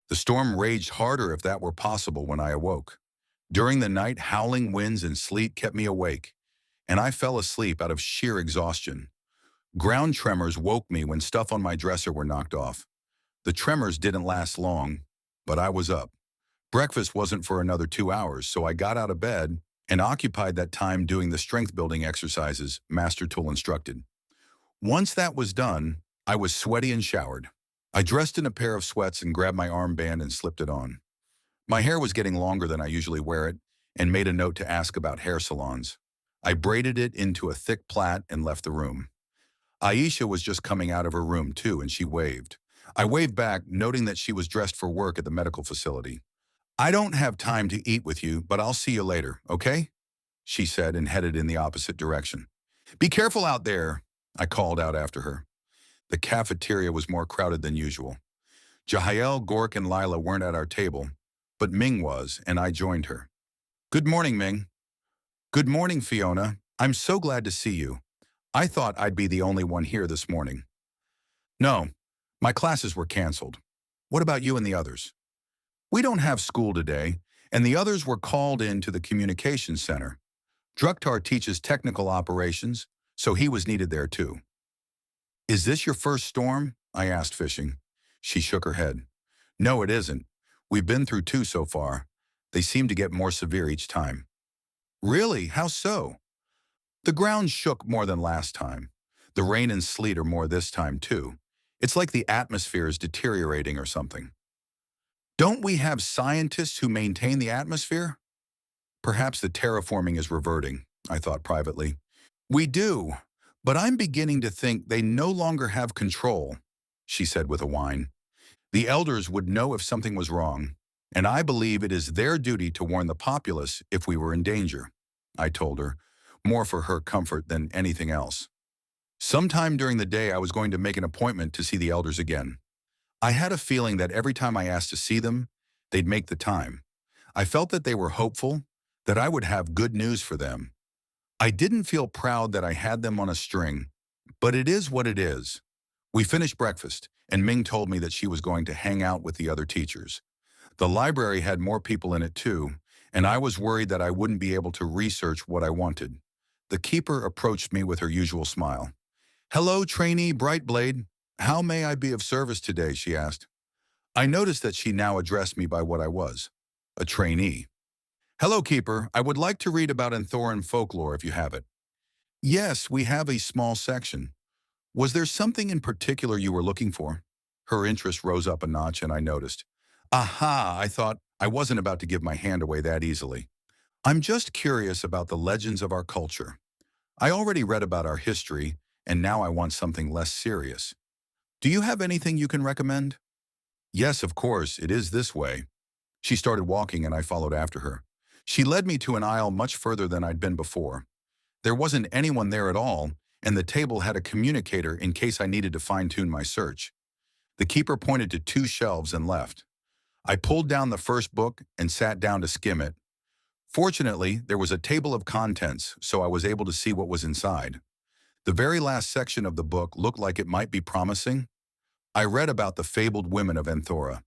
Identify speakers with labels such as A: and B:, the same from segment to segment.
A: The storm raged harder if that were possible when I awoke. During the night, howling winds and sleet kept me awake, and I fell asleep out of sheer exhaustion. Ground tremors woke me when stuff on my dresser were knocked off. The tremors didn't last long, but I was up. Breakfast wasn't for another 2 hours, so I got out of bed and occupied that time doing the strength-building exercises Master Tool instructed. Once that was done, I was sweaty and showered. I dressed in a pair of sweats and grabbed my armband and slipped it on. My hair was getting longer than I usually wear it, and made a note to ask about hair salons. I braided it into a thick plait and left the room. Aisha was just coming out of her room too, and she waved. I waved back, noting that she was dressed for work at the medical facility. "I don't have time to eat with you, but I'll see you later, okay?" she said and headed in the opposite direction. "Be careful out there," I called out after her. The cafeteria was more crowded than usual. Jahiel, Gork, and Lila weren't at our table, but Ming was, and I joined her. "Good morning, Ming." "Good morning, Fiona. I'm so glad to see you. I thought I'd be the only one here this morning." "No, my classes were canceled. What about you and the others?" "We don't have school today, and the others were called in to the communications center. Druktar teaches technical operations, so he was needed there too." "Is this your first storm?" I asked, fishing. She shook her head. "No, it isn't. We've been through 2 so far. They seem to get more severe each time." "Really? How so?" "The ground shook more than last time. The rain and sleet are more this time too. It's like the atmosphere is deteriorating or something." "Don't we have scientists who maintain the atmosphere?" "Perhaps the terraforming is reverting," I thought privately. "We do, but I'm beginning to think they no longer have control," she said with a whine. "The elders would know if something was wrong, and I believe it is their duty to warn the populace if we were in danger," I told her, more for her comfort than anything else. Sometime during the day, I was going to make an appointment to see the elders again. I had a feeling that every time I asked to see them, they'd make the time. I felt that they were hopeful, that I would have good news for them. I didn't feel proud that I had them on a string, but it is what it is. We finished breakfast, and Ming told me that she was going to hang out with the other teachers. The library had more people in it too, and I was worried that I wouldn't be able to research what I wanted. The keeper approached me with her usual smile. "Hello, trainee BRIGHTBLADE. How may I be of service today?" she asked. I noticed that she now addressed me by what I was, a trainee. "Hello, keeper. I would like to read about Anthoran folklore if you have it." "Yes, we have a small section. Was there something in particular you were looking for?" Her interest rose up a notch, and I noticed. "Aha, I thought I wasn't about to give my hand away that easily. I'm just curious about the legends of our culture. I already read about our history, and now I want something less serious. Do you have anything you can recommend?" "Yes, of course, it is this way." She started walking, and I followed after her. She led me to an aisle much further than I'd been before. There wasn't anyone there at all, and the table had a communicator in case I needed to fine-tune my search. The keeper pointed to 2 shelves and left. I pulled down the first book and sat down to skim it. Fortunately, there was a table of contents, so I was able to see what was inside. The very last section of the book looked like it might be promising. I read about the fabled women of Anthora.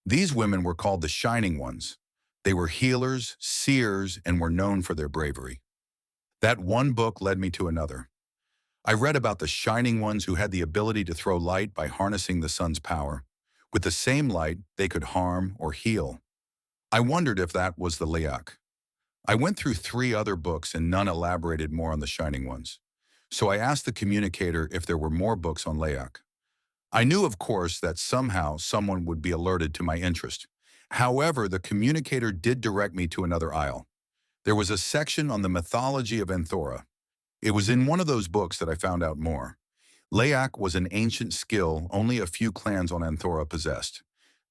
A: These women were called the Shining Ones. They were healers, seers, and were known for their bravery. That one book led me to another. I read about the Shining Ones who had the ability to throw light by harnessing the sun's power. With the same light, they could harm or heal. I wondered if that was the Leak. I went through 3 other books and none elaborated more on the Shining Ones. So I asked the communicator if there were more books on Leak. I knew, of course, that somehow someone would be alerted to my interest. However, the communicator did direct me to another aisle. There was a section on the mythology of Anthora. It was in one of those books that I found out more. Leak was an ancient skill only a few clans on Anthora possessed.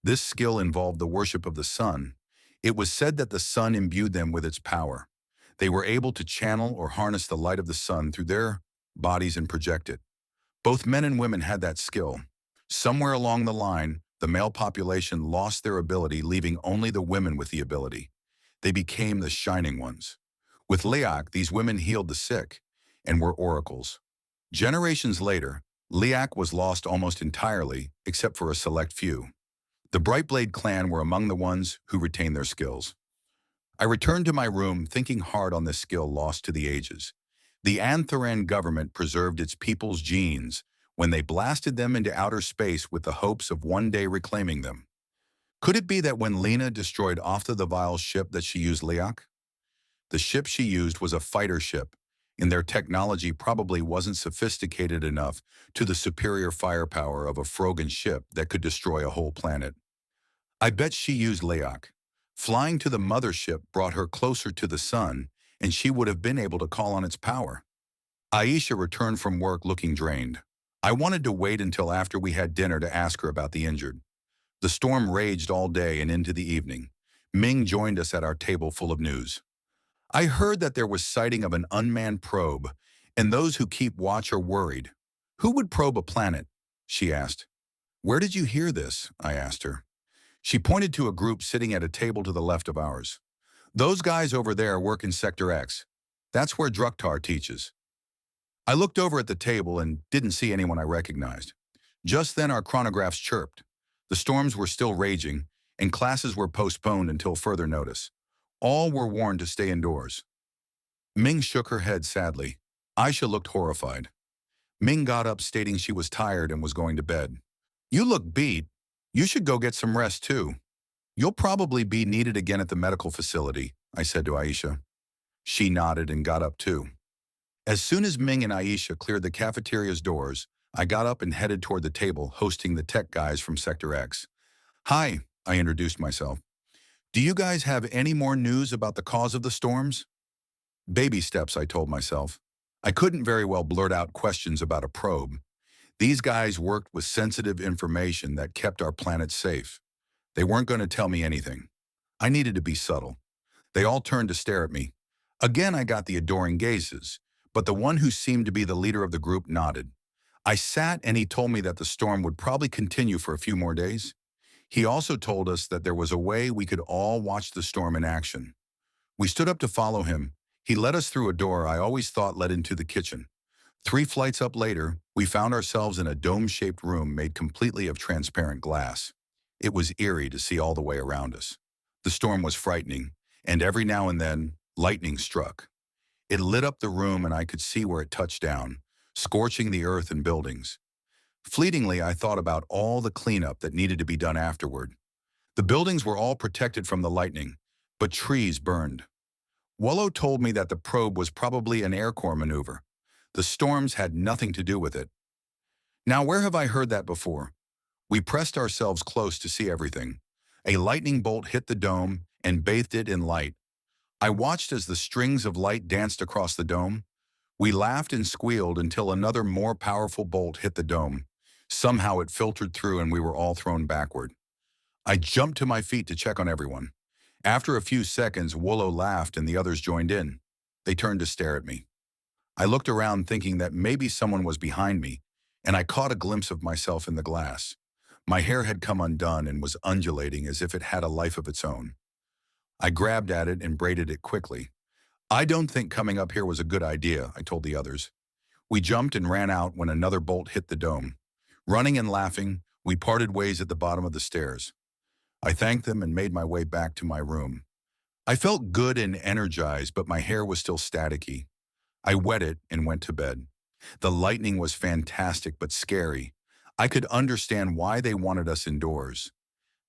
A: This skill involved the worship of the sun. It was said that the sun imbued them with its power. They were able to channel or harness the light of the sun through their bodies and project it. Both men and women had that skill. Somewhere along the line, the male population lost their ability, leaving only the women with the ability. They became the Shining Ones. With Leak, these women healed the sick and were oracles. Generations later, Leak was lost almost entirely, except for a select few. The Brightblade clan were among the ones who retained their skills. I returned to my room thinking hard on this skill lost to the ages. The Anthoran government preserved its people's genes when they blasted them into outer space with the hopes of one day reclaiming them. Could it be that when Lena destroyed OFTHA the Vile's ship that she used Leok? The ship she used was a fighter ship, and their technology probably wasn't sophisticated enough to the superior firepower of a Frogan ship that could destroy a whole planet. I bet she used Leok. Flying to the mothership brought her closer to the sun, and she would have been able to call on its power. Aisha returned from work looking drained. I wanted to wait until after we had dinner to ask her about the injured. The storm raged all day and into the evening. Ming joined us at our table full of news. I heard that there was sighting of an unmanned probe, and those who keep watch are worried. Who would probe a planet? She asked. Where did you hear this? I asked her. She pointed to a group sitting at a table to the left of ours. Those guys over there work in Sector X. That's where Druktar teaches. I looked over at the table and didn't see anyone I recognized. Just then our chronographs chirped. The storms were still raging, and classes were postponed until further notice. All were warned to stay indoors. Ming shook her head sadly. Aisha looked horrified. Ming got up stating she was tired and was going to bed. You look beat. You should go get some rest too. You'll probably be needed again at the medical facility, I said to Aisha. She nodded and got up too. As soon as Ming and Aisha cleared the cafeteria's doors, I got up and headed toward the table hosting the tech guys from Sector X. Hi, I introduced myself. Do you guys have any more news about the cause of the storms? Baby steps, I told myself. I couldn't very well blurt out questions about a probe. These guys worked with sensitive information that kept our planet safe. They weren't going to tell me anything. I needed to be subtle. They all turned to stare at me. Again, I got the adoring gazes, but the one who seemed to be the leader of the group nodded. I sat and he told me that the storm would probably continue for a few more days. He also told us that there was a way we could all watch the storm in action. We stood up to follow him. He led us through a door I always thought led into the kitchen. 3 flights up later, we found ourselves in a dome-shaped room made completely of transparent glass. It was eerie to see all the way around us. The storm was frightening, and every now and then, lightning struck. It lit up the room and I could see where it touched down, scorching the earth and buildings. Fleetingly, I thought about all the cleanup that needed to be done afterward. The buildings were all protected from the lightning, but trees burned. Wollo told me that the probe was probably an Air Corps maneuver. The storms had nothing to do with it. Now, where have I heard that before? We pressed ourselves close to see everything. A lightning bolt hit the dome and bathed it in light. I watched as the strings of light danced across the dome. We laughed and squealed until another more powerful bolt hit the dome. Somehow it filtered through and we were all thrown backward. I jumped to my feet to check on everyone. After a few seconds, Wollo laughed and the others joined in. They turned to stare at me. I looked around thinking that maybe someone was behind me, and I caught a glimpse of myself in the glass. My hair had come undone and was undulating as if it had a life of its own. I grabbed at it and braided it quickly. I don't think coming up here was a good idea, I told the others. We jumped and ran out when another bolt hit the dome. Running and laughing, we parted ways at the bottom of the stairs. I thanked them and made my way back to my room. I felt good and energized, but my hair was still staticky. I wet it and went to bed. The lightning was fantastic but scary. I could understand why they wanted us indoors.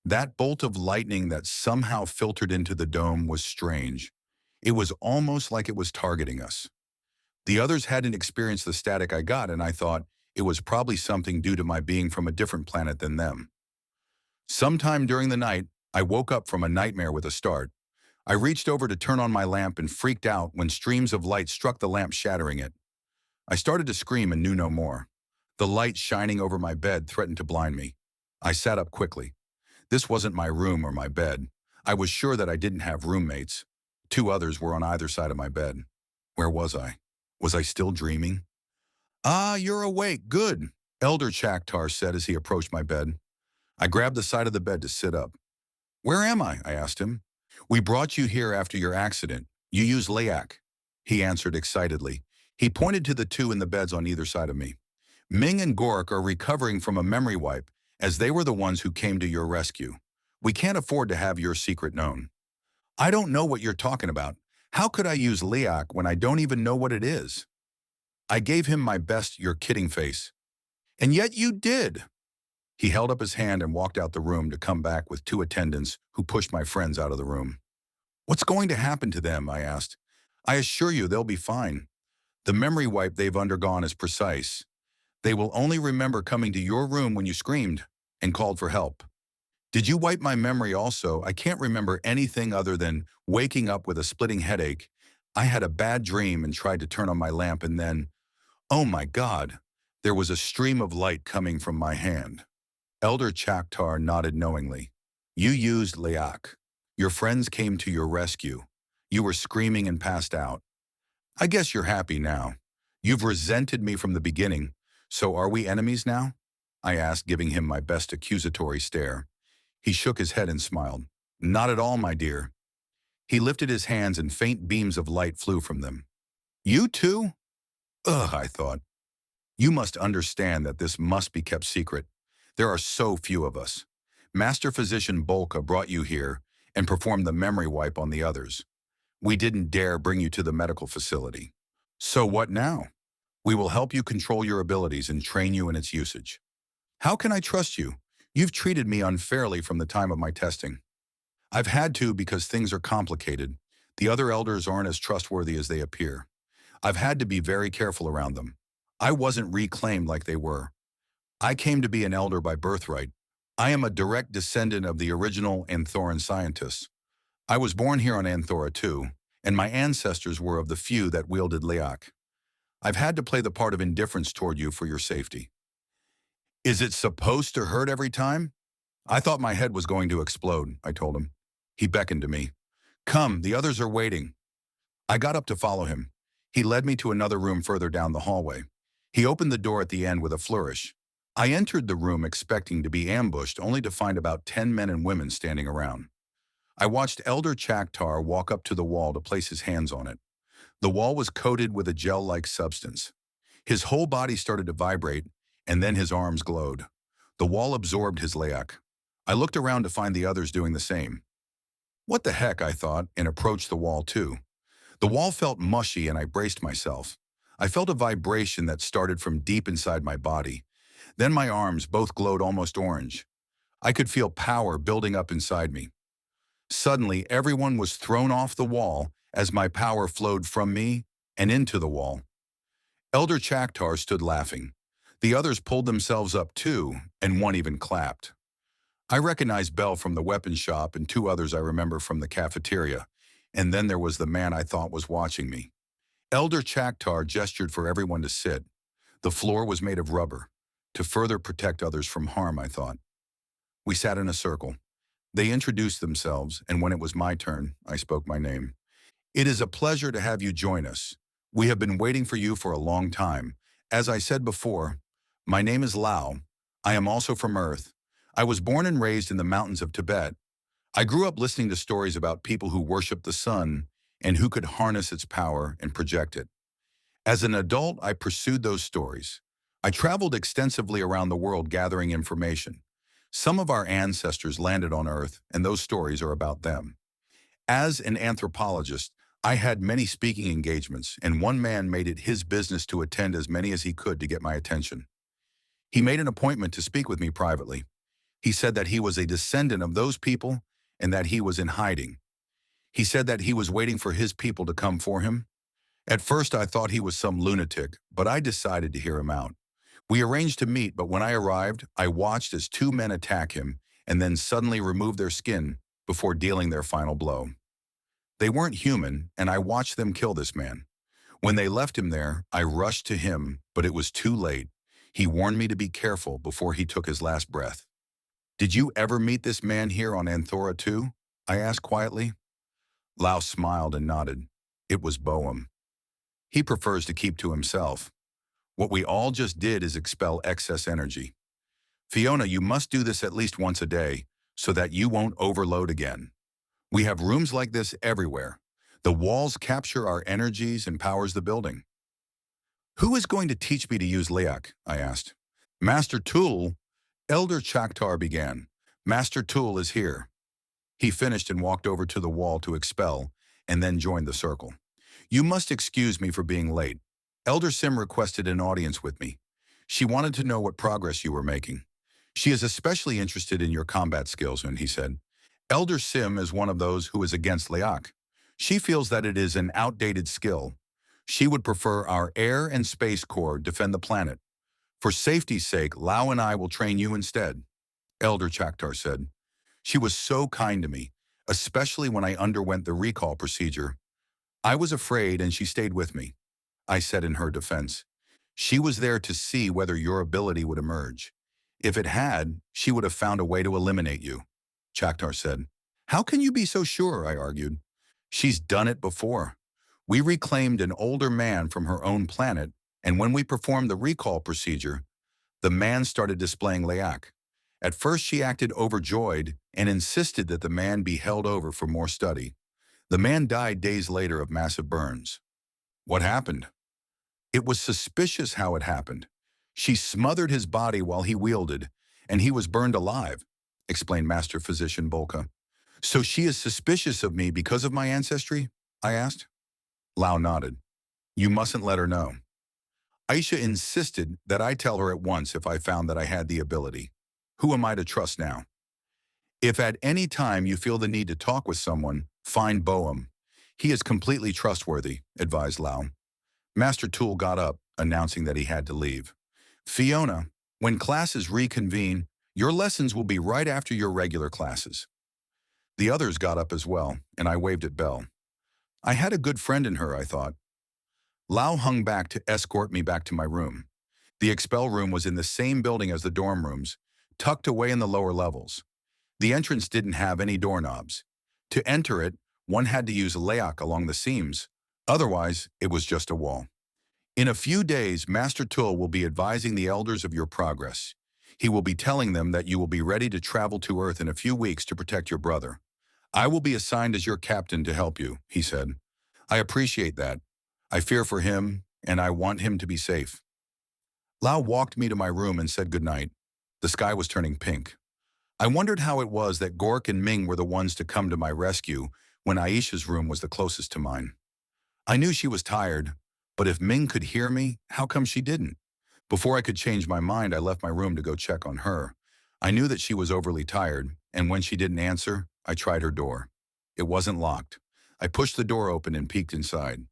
A: That bolt of lightning that somehow filtered into the dome was strange. It was almost like it was targeting us. The others hadn't experienced the static I got, and I thought it was probably something due to my being from a different planet than them. Sometime during the night, I woke up from a nightmare with a start. I reached over to turn on my lamp and freaked out when streams of light struck the lamp, shattering it. I started to scream and knew no more. The light shining over my bed threatened to blind me. I sat up quickly. This wasn't my room or my bed. I was sure that I didn't have roommates. 2 others were on either side of my bed. Where was I? Was I still dreaming? Ah, you're awake. Good, Elder Chaktar said as he approached my bed. I grabbed the side of the bed to sit up. Where am I? I asked him. We brought you here after your accident. You used Leok, he answered excitedly. He pointed to the 2 in the beds on either side of me. Ming and Gork are recovering from a memory wipe, as they were the ones who came to your rescue. We can't afford to have your secret known. I don't know what you're talking about. How could I use Liak when I don't even know what it is? I gave him my best "you're kidding" face. And yet you did. He held up his hand and walked out the room to come back with two attendants who pushed my friends out of the room. What's going to happen to them? I asked. I assure you they'll be fine. The memory wipe they've undergone is precise. They will only remember coming to your room when you screamed and called for help. Did you wipe my memory also? I can't remember anything other than waking up with a splitting headache. I had a bad dream and tried to turn on my lamp and then, oh my God, there was a stream of light coming from my hand. Elder Chaktar nodded knowingly. You used Liak. Your friends came to your rescue. You were screaming and passed out. I guess you're happy now. You've resented me from the beginning, so are we enemies now? I asked, giving him my best accusatory stare. He shook his head and smiled. Not at all, my dear. He lifted his hands and faint beams of light flew from them. You too? Ugh, I thought. You must understand that this must be kept secret. There are so few of us. Master Physician Bolka brought you here and performed the memory wipe on the others. We didn't dare bring you to the medical facility. So what now? We will help you control your abilities and train you in its usage. How can I trust you? You've treated me unfairly from the time of my testing. I've had to because things are complicated. The other elders aren't as trustworthy as they appear. I've had to be very careful around them. I wasn't reclaimed like they were. I came to be an elder by birthright. I am a direct descendant of the original Anthoran scientists. I was born here on Anthora too, and my ancestors were of the few that wielded Liak. I've had to play the part of indifference toward you for your safety. Is it supposed to hurt every time? I thought my head was going to explode, I told him. He beckoned to me. Come, the others are waiting. I got up to follow him. He led me to another room further down the hallway. He opened the door at the end with a flourish. I entered the room expecting to be ambushed, only to find about 10 men and women standing around. I watched Elder Chaktar walk up to the wall to place his hands on it. The wall was coated with a gel-like substance. His whole body started to vibrate, and then his arms glowed. The wall absorbed his Liak. I looked around to find the others doing the same. What the heck, I thought, and approached the wall too. The wall felt mushy and I braced myself. I felt a vibration that started from deep inside my body. Then my arms both glowed almost orange. I could feel power building up inside me. Suddenly, everyone was thrown off the wall as my power flowed from me and into the wall. Elder Chaktar stood laughing. The others pulled themselves up too, and one even clapped. I recognized Bell from the weapons shop and two others I remember from the cafeteria, and then there was the man I thought was watching me. Elder Chaktar gestured for everyone to sit. The floor was made of rubber, to further protect others from harm, I thought. We sat in a circle. They introduced themselves, and when it was my turn, I spoke my name. It is a pleasure to have you join us. We have been waiting for you for a long time. As I said before, my name is Lao. I am also from Earth. I was born and raised in the mountains of Tibet. I grew up listening to stories about people who worshiped the sun and who could harness its power and project it. As an adult, I pursued those stories. I traveled extensively around the world gathering information. Some of our ancestors landed on Earth, and those stories are about them. As an anthropologist, I had many speaking engagements, and one man made it his business to attend as many as he could to get my attention. He made an appointment to speak with me privately. He said that he was a descendant of those people and that he was in hiding. He said that he was waiting for his people to come for him. At first, I thought he was some lunatic, but I decided to hear him out. We arranged to meet, but when I arrived, I watched as two men attack him and then suddenly remove their skin before dealing their final blow. They weren't human, and I watched them kill this man. When they left him there, I rushed to him, but it was too late. He warned me to be careful before he took his last breath. Did you ever meet this man here on Anthora too? I asked quietly. Lao smiled and nodded. It was Boehm. He prefers to keep to himself. What we all just did is expel excess energy. Fiona, you must do this at least once a day so that you won't overload again. We have rooms like this everywhere. The walls capture our energies and powers the building. Who is going to teach me to use Liak? I asked. Master Tool. Elder Chaktar began. Master Tool is here. He finished and walked over to the wall to expel, and then joined the circle. You must excuse me for being late. Elder Sim requested an audience with me. She wanted to know what progress you were making. She is especially interested in your combat skills, and he said, Elder Sim is one of those who is against Leak. She feels that it is an outdated skill. She would prefer our Air and Space Corps defend the planet. For safety's sake, Lao and I will train you instead, Elder Chaktar said. She was so kind to me, especially when I underwent the recall procedure. I was afraid and she stayed with me, I said in her defense. She was there to see whether your ability would emerge. If it had, she would have found a way to eliminate you, Chaktar said. How can you be so sure, I argued. She's done it before. We reclaimed an older man from her own planet, and when we performed the recall procedure, the man started displaying Leak. At first she acted overjoyed and insisted that the man be held over for more study. The man died days later of massive burns. What happened? It was suspicious how it happened. She smothered his body while he wielded, and he was burned alive, explained Master Physician Bolka. So she is suspicious of me because of my ancestry? I asked. Lao nodded. You mustn't let her know. Aisha insisted that I tell her at once if I found that I had the ability. Who am I to trust now? If at any time you feel the need to talk with someone, find Boehm. He is completely trustworthy, advised Lao. Master Tool got up, announcing that he had to leave. Fiona, when classes reconvene, your lessons will be right after your regular classes. The others got up as well, and I waved at Belle. I had a good friend in her, I thought. Lao hung back to escort me back to my room. The expel room was in the same building as the dorm rooms, tucked away in the lower levels. The entrance didn't have any doorknobs. To enter it, one had to use layak along the seams. Otherwise, it was just a wall. In a few days, Master Tool will be advising the elders of your progress. He will be telling them that you will be ready to travel to Earth in a few weeks to protect your brother. I will be assigned as your captain to help you, he said. I appreciate that. I fear for him, and I want him to be safe. Lao walked me to my room and said goodnight. The sky was turning pink. I wondered how it was that Gork and Ming were the ones to come to my rescue when Aisha's room was the closest to mine. I knew she was tired, but if Ming could hear me, how come she didn't? Before I could change my mind, I left my room to go check on her. I knew that she was overly tired, and when she didn't answer, I tried her door. It wasn't locked. I pushed the door open and peeked inside.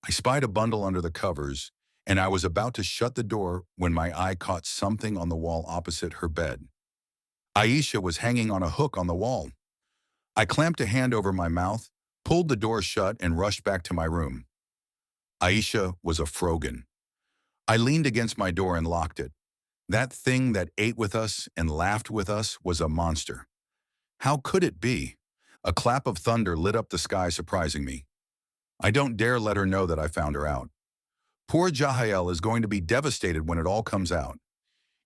A: I spied a bundle under the covers, and I was about to shut the door when my eye caught something on the wall opposite her bed. Aisha was hanging on a hook on the wall. I clamped a hand over my mouth, pulled the door shut, and rushed back to my room. Aisha was a Frogan. I leaned against my door and locked it. That thing that ate with us and laughed with us was a monster. How could it be? A clap of thunder lit up the sky, surprising me. I don't dare let her know that I found her out. Poor Jahael is going to be devastated when it all comes out.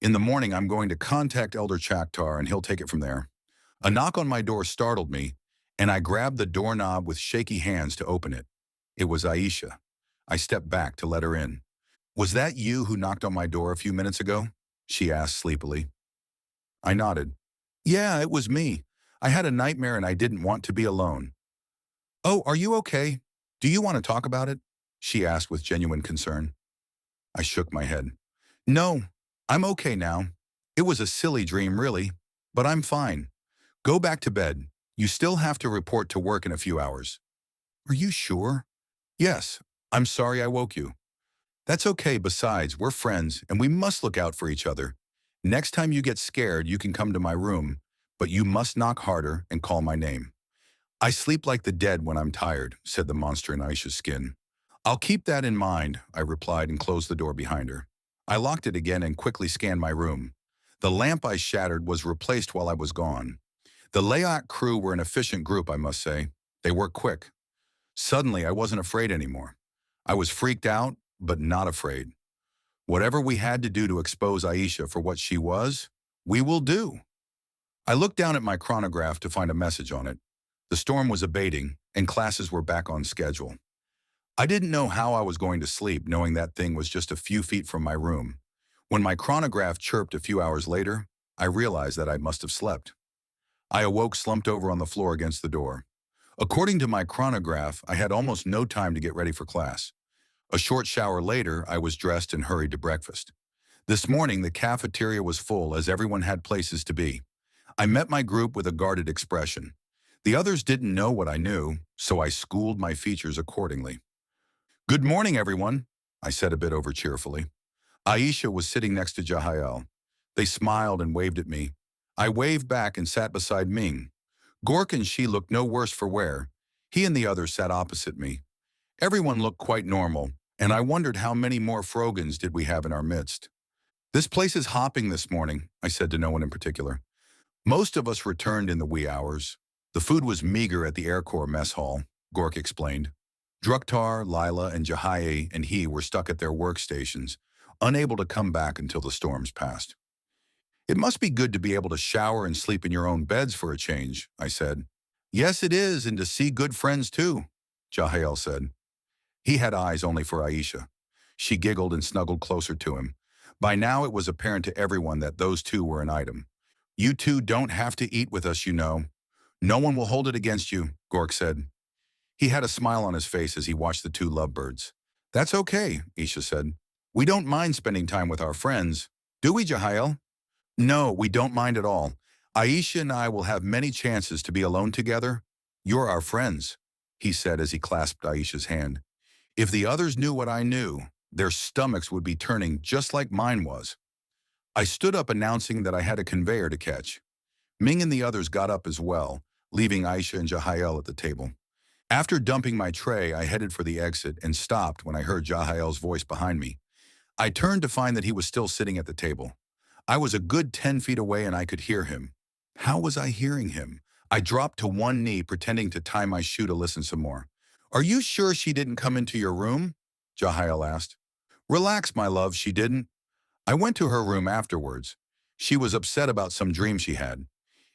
A: In the morning, I'm going to contact Elder Chaktar and he'll take it from there. A knock on my door startled me, and I grabbed the doorknob with shaky hands to open it. It was Aisha. I stepped back to let her in. Was that you who knocked on my door a few minutes ago? She asked sleepily. I nodded. Yeah, it was me. I had a nightmare and I didn't want to be alone. Oh, are you okay? Do you want to talk about it? She asked with genuine concern. I shook my head. No, I'm okay now. It was a silly dream, really, but I'm fine. Go back to bed. You still have to report to work in a few hours. Are you sure? Yes, I'm sorry I woke you. That's okay. Besides, we're friends and we must look out for each other. Next time you get scared, you can come to my room, but you must knock harder and call my name. I sleep like the dead when I'm tired, said the monster in Aisha's skin. I'll keep that in mind, I replied and closed the door behind her. I locked it again and quickly scanned my room. The lamp I shattered was replaced while I was gone. The layout crew were an efficient group, I must say. They worked quick. Suddenly, I wasn't afraid anymore. I was freaked out, but not afraid. Whatever we had to do to expose Aisha for what she was, we will do. I looked down at my chronograph to find a message on it. The storm was abating, and classes were back on schedule. I didn't know how I was going to sleep, knowing that thing was just a few feet from my room. When my chronograph chirped a few hours later, I realized that I must have slept. I awoke slumped over on the floor against the door. According to my chronograph, I had almost no time to get ready for class. A short shower later, I was dressed and hurried to breakfast. This morning, the cafeteria was full as everyone had places to be. I met my group with a guarded expression. The others didn't know what I knew, so I schooled my features accordingly. "Good morning, everyone," I said a bit over cheerfully. Aisha was sitting next to Jahael. They smiled and waved at me. I waved back and sat beside Ming. Gork and she looked no worse for wear. He and the others sat opposite me. Everyone looked quite normal, and I wondered how many more Frogans did we have in our midst. "This place is hopping this morning," I said to no one in particular. Most of us returned in the wee hours. The food was meager at the Air Corps mess hall, Gork explained. Druktar, Lila, and Jahaye and he were stuck at their workstations, unable to come back until the storms passed. "It must be good to be able to shower and sleep in your own beds for a change," I said. "Yes, it is, and to see good friends too," Jahael said. He had eyes only for Aisha. She giggled and snuggled closer to him. By now it was apparent to everyone that those two were an item. "You two don't have to eat with us, you know. No one will hold it against you," Gork said. He had a smile on his face as he watched the two lovebirds. "That's okay," Isha said. "We don't mind spending time with our friends. Do we, Jahael?" "No, we don't mind at all. Aisha and I will have many chances to be alone together. You're our friends," he said as he clasped Aisha's hand. If the others knew what I knew, their stomachs would be turning just like mine was. I stood up announcing that I had a conveyor to catch. Ming and the others got up as well, leaving Aisha and Jahael at the table. After dumping my tray, I headed for the exit and stopped when I heard Jahael's voice behind me. I turned to find that he was still sitting at the table. I was a good 10 feet away and I could hear him. How was I hearing him? I dropped to one knee, pretending to tie my shoe to listen some more. "Are you sure she didn't come into your room?" Jahael asked. "Relax, my love, she didn't. I went to her room afterwards. She was upset about some dream she had.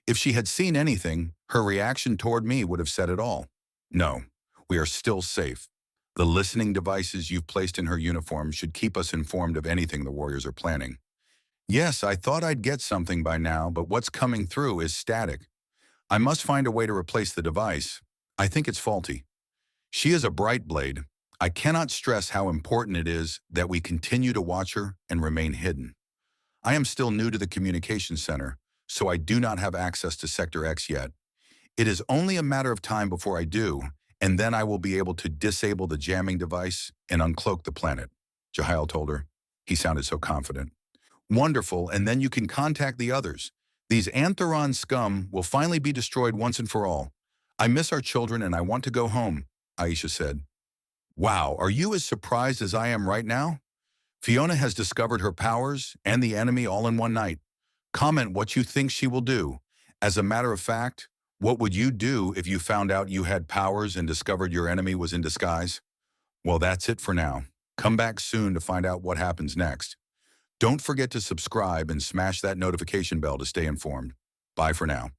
A: If she had seen anything, her reaction toward me would have said it all. No, we are still safe. The listening devices you've placed in her uniform should keep us informed of anything the warriors are planning. Yes, I thought I'd get something by now, but what's coming through is static. I must find a way to replace the device. I think it's faulty. She is a BRIGHTBLADE. I cannot stress how important it is that we continue to watch her and remain hidden. I am still new to the communications center, so I do not have access to Sector X yet. It is only a matter of time before I do, and then I will be able to disable the jamming device and uncloak the planet," Jahael told her. He sounded so confident. "Wonderful, and then you can contact the others. These Anthoran scum will finally be destroyed once and for all. I miss our children and I want to go home," Aisha said. "Wow, are you as surprised as I am right now? Fiona has discovered her powers and the enemy all in one night. Comment what you think she will do. As a matter of fact, what would you do if you found out you had powers and discovered your enemy was in disguise?" Well, that's it for now. Come back soon to find out what happens next. Don't forget to subscribe and smash that notification bell to stay informed. Bye for now.